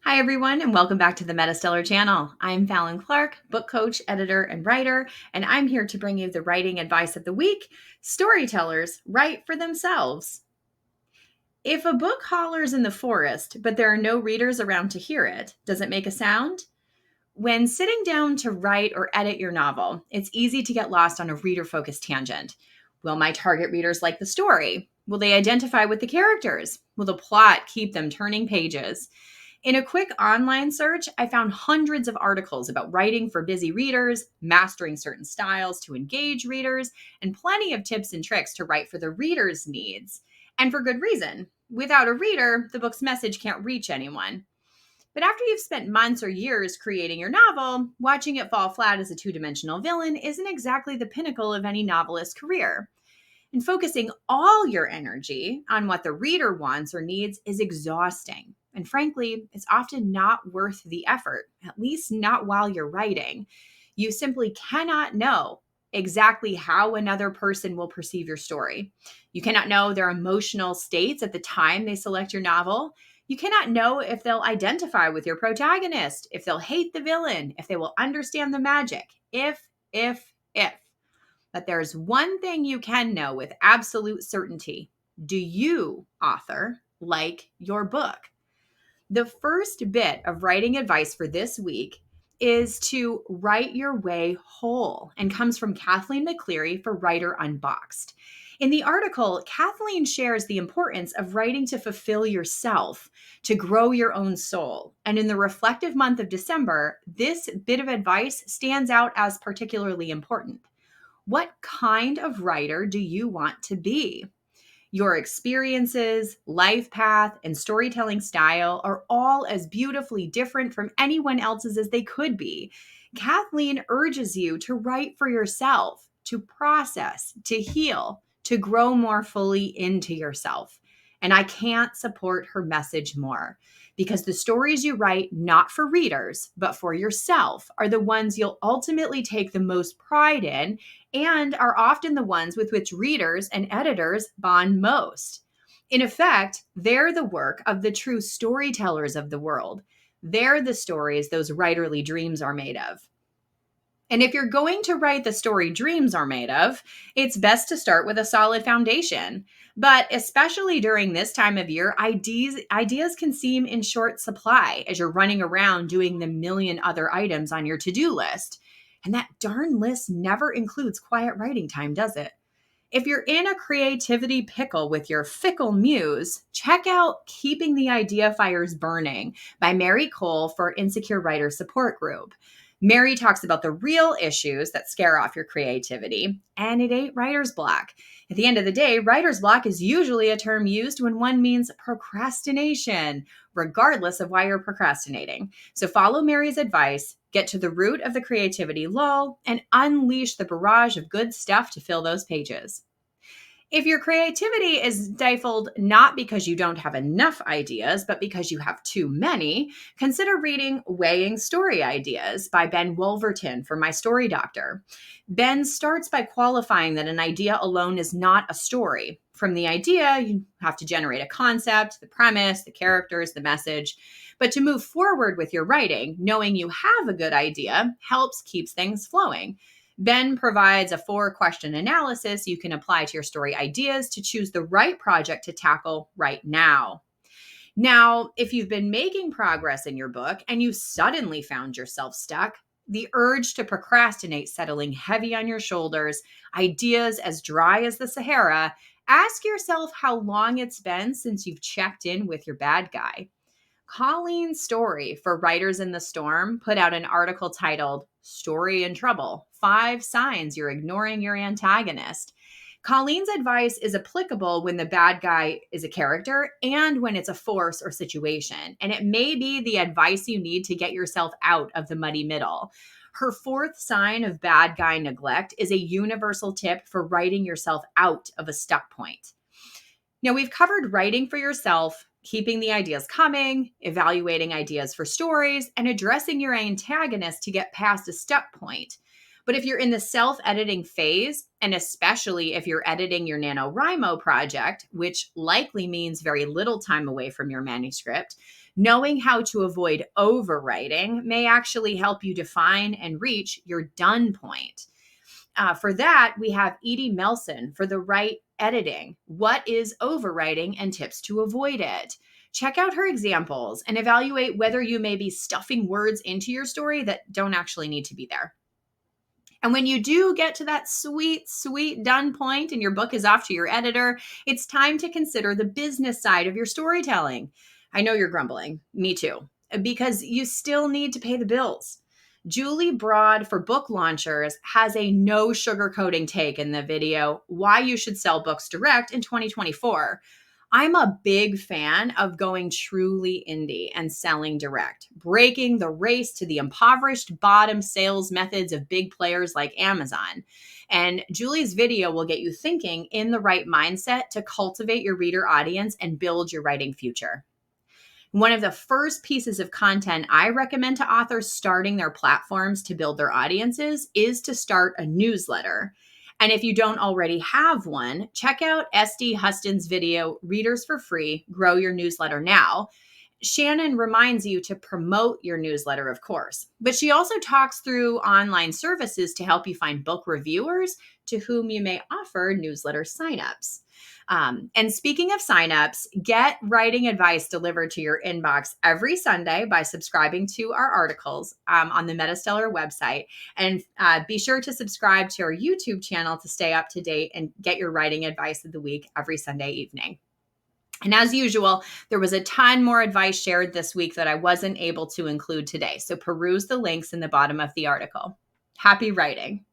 Hi, everyone, and welcome back to the MetaStellar channel. I'm Fallon Clark, book coach, editor, and writer, and I'm here to bring you the writing advice of the week. Storytellers write for themselves. If a book hollers in the forest, but there are no readers around to hear it, does it make a sound? When sitting down to write or edit your novel, it's easy to get lost on a reader-focused tangent. Will my target readers like the story? Will they identify with the characters? Will the plot keep them turning pages? In a quick online search, I found hundreds of articles about writing for busy readers, mastering certain styles to engage readers, and plenty of tips and tricks to write for the reader's needs. And for good reason. Without a reader, the book's message can't reach anyone. But after you've spent months or years creating your novel, watching it fall flat as a two-dimensional villain isn't exactly the pinnacle of any novelist's career. And focusing all your energy on what the reader wants or needs is exhausting. And frankly, it's often not worth the effort, at least not while you're writing. You simply cannot know exactly how another person will perceive your story. You cannot know their emotional states at the time they select your novel. You cannot know if they'll identify with your protagonist, if they'll hate the villain, if they will understand the magic. If. But there's one thing you can know with absolute certainty. Do you, author, like your book? The first bit of writing advice for this week is to write your way whole and comes from Kathleen McCleary for Writer Unboxed. In the article, Kathleen shares the importance of writing to fulfill yourself, to grow your own soul. And in the reflective month of December, this bit of advice stands out as particularly important. What kind of writer do you want to be? Your experiences, life path, and storytelling style are all as beautifully different from anyone else's as they could be. Kathleen urges you to write for yourself, to process, to heal, to grow more fully into yourself. And I can't support her message more because the stories you write, not for readers, but for yourself, are the ones you'll ultimately take the most pride in and are often the ones with which readers and editors bond most. In effect, they're the work of the true storytellers of the world. They're the stories those writerly dreams are made of. And if you're going to write the story dreams are made of, it's best to start with a solid foundation. But especially during this time of year, ideas can seem in short supply as you're running around doing the million other items on your to-do list. And that darn list never includes quiet writing time, does it? If you're in a creativity pickle with your fickle muse, check out Keeping the Idea Fires Burning by Mary Cole for Insecure Writer Support Group. Mary talks about the real issues that scare off your creativity, and it ain't writer's block. At the end of the day, writer's block is usually a term used when one means procrastination, regardless of why you're procrastinating. So follow Mary's advice, get to the root of the creativity lull, and unleash the barrage of good stuff to fill those pages. If your creativity is stifled not because you don't have enough ideas, but because you have too many, consider reading Weighing Story Ideas by Ben Wolverton for My Story Doctor. Ben starts by qualifying that an idea alone is not a story. From the idea, you have to generate a concept, the premise, the characters, the message. But to move forward with your writing, knowing you have a good idea helps keeps things flowing. Ben provides a 4-question analysis you can apply to your story ideas to choose the right project to tackle right now. Now, if you've been making progress in your book and you suddenly found yourself stuck, the urge to procrastinate settling heavy on your shoulders, ideas as dry as the Sahara, ask yourself how long it's been since you've checked in with your bad guy. Colleen Story for Writers in the Storm put out an article titled Story in Trouble: 5 Signs You're Ignoring Your Antagonist. Colleen's advice is applicable when the bad guy is a character and when it's a force or situation, and it may be the advice you need to get yourself out of the muddy middle. Her 4th sign of bad guy neglect is a universal tip for writing yourself out of a stuck point. Now, we've covered writing for yourself, keeping the ideas coming, evaluating ideas for stories, and addressing your antagonist to get past a stuck point. But if you're in the self-editing phase, and especially if you're editing your NaNoWriMo project, which likely means very little time away from your manuscript, Knowing how to avoid overwriting may actually help you define and reach your done point. For that, we have Edie Melson for the right editing. What is overwriting and tips to avoid it? Check out her examples and evaluate whether you may be stuffing words into your story that don't actually need to be there. And when you do get to that sweet, sweet done point and your book is off to your editor, it's time to consider the business side of your storytelling. I know you're grumbling. Me too. Because you still need to pay the bills. Julie Broad for Book Launchers has a no sugarcoating take in the video, Why You Should Sell Books Direct in 2024. I'm a big fan of going truly indie and selling direct, breaking the race to the impoverished bottom sales methods of big players like Amazon. And Julie's video will get you thinking in the right mindset to cultivate your reader audience and build your writing future. One of the first pieces of content I recommend to authors starting their platforms to build their audiences is to start a newsletter. And if you don't already have one, check out SD Huston's video, Readers for Free, Grow Your Newsletter Now. Shannon reminds you to promote your newsletter, of course, but she also talks through online services to help you find book reviewers to whom you may offer newsletter signups. And speaking of signups, get writing advice delivered to your inbox every Sunday by subscribing to our articles on the MetaStellar website. And be sure to subscribe to our YouTube channel to stay up to date and get your writing advice of the week every Sunday evening. And as usual, there was a ton more advice shared this week that I wasn't able to include today. So peruse the links in the bottom of the article. Happy writing.